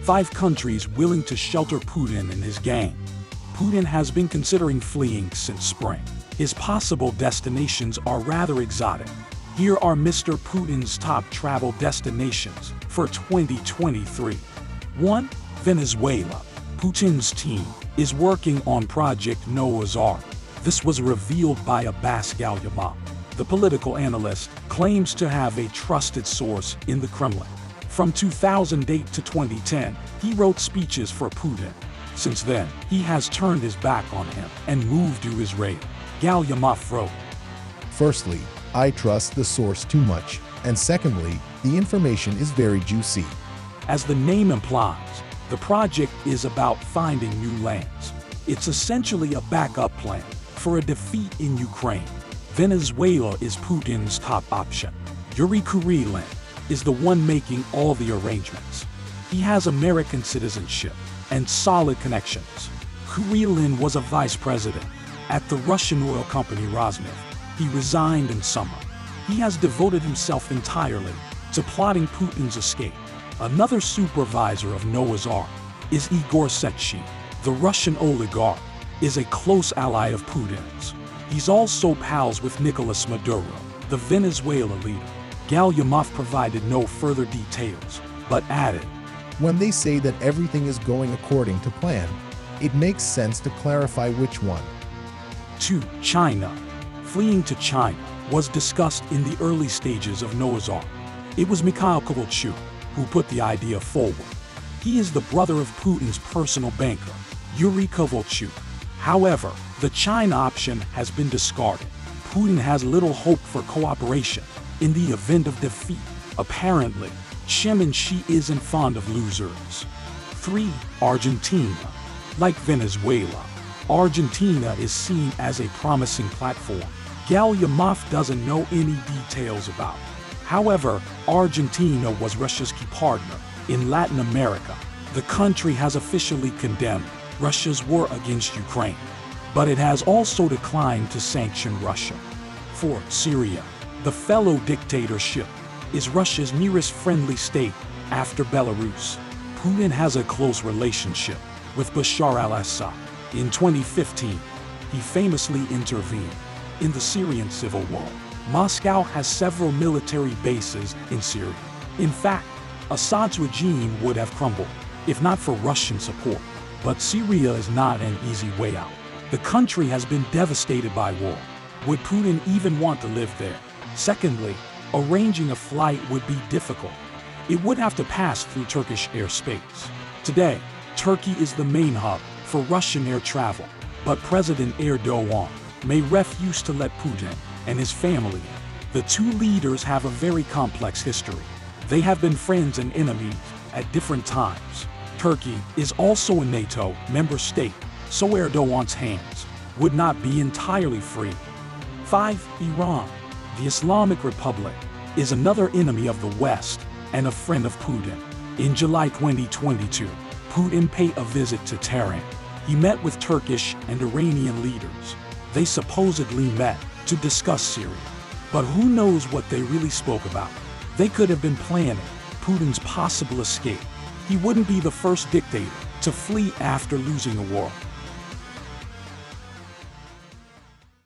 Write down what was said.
5 countries willing to shelter Putin and his gang. Putin has been considering fleeing since spring. His possible destinations are rather exotic. Here are Mr. Putin's top travel destinations for 2023. 1. Venezuela. Putin's team is working on Project Noah's Ark. This was revealed by Abbas Galyamov. The political analyst claims to have a trusted source in the Kremlin. From 2008 to 2010, he wrote speeches for Putin. Since then, he has turned his back on him and moved to Israel. Galyamov wrote, "Firstly, I trust the source too much, and secondly, the information is very juicy." As the name implies, the project is about finding new lands. It's essentially a backup plan for a defeat in Ukraine. Venezuela is Putin's top option. Yuri Kurilin is the one making all the arrangements. He has American citizenship and solid connections. Kurilin was a vice president at the Russian oil company Rosneft. He resigned in summer. He has devoted himself entirely to plotting Putin's escape. Another supervisor of Noah's Ark is Igor Sechin. The Russian oligarch is a close ally of Putin's. He's also pals with Nicolas Maduro, the Venezuela leader. Galyamov provided no further details, but added, "When they say that everything is going according to plan, it makes sense to clarify which one." 2. China. Fleeing to China was discussed in the early stages of Noah's Ark. It was Mikhail Kovalchuk who put the idea forward. He is the brother of Putin's personal banker, Yuri Kovalchuk. However, the China option has been discarded. Putin has little hope for cooperation in the event of defeat. Apparently, Xi and Xi isn't fond of losers. 3. Argentina. Like Venezuela, Argentina is seen as a promising platform. Galyamov doesn't know any details about it. However, Argentina was Russia's key partner in Latin America. The country has officially condemned Russia's war against Ukraine, but it has also declined to sanction Russia. 4. Syria. The fellow dictatorship is Russia's nearest friendly state after Belarus. Putin has a close relationship with Bashar al-Assad. In 2015, he famously intervened in the Syrian civil war. Moscow has several military bases in Syria. In fact, Assad's regime would have crumbled if not for Russian support. But Syria is not an easy way out. The country has been devastated by war. Would Putin even want to live there? Secondly, arranging a flight would be difficult. It would have to pass through Turkish airspace. Today, Turkey is the main hub for Russian air travel, but President Erdogan may refuse to let Putin and his family in. The two leaders have a very complex history. They have been friends and enemies at different times. Turkey is also a NATO member state, so Erdogan's hands would not be entirely free. 5. Iran. The Islamic Republic is another enemy of the West and a friend of Putin. In July 2022, Putin paid a visit to Tehran. He met with Turkish and Iranian leaders. They supposedly met to discuss Syria. But who knows what they really spoke about? They could have been planning Putin's possible escape. He wouldn't be the first dictator to flee after losing a war.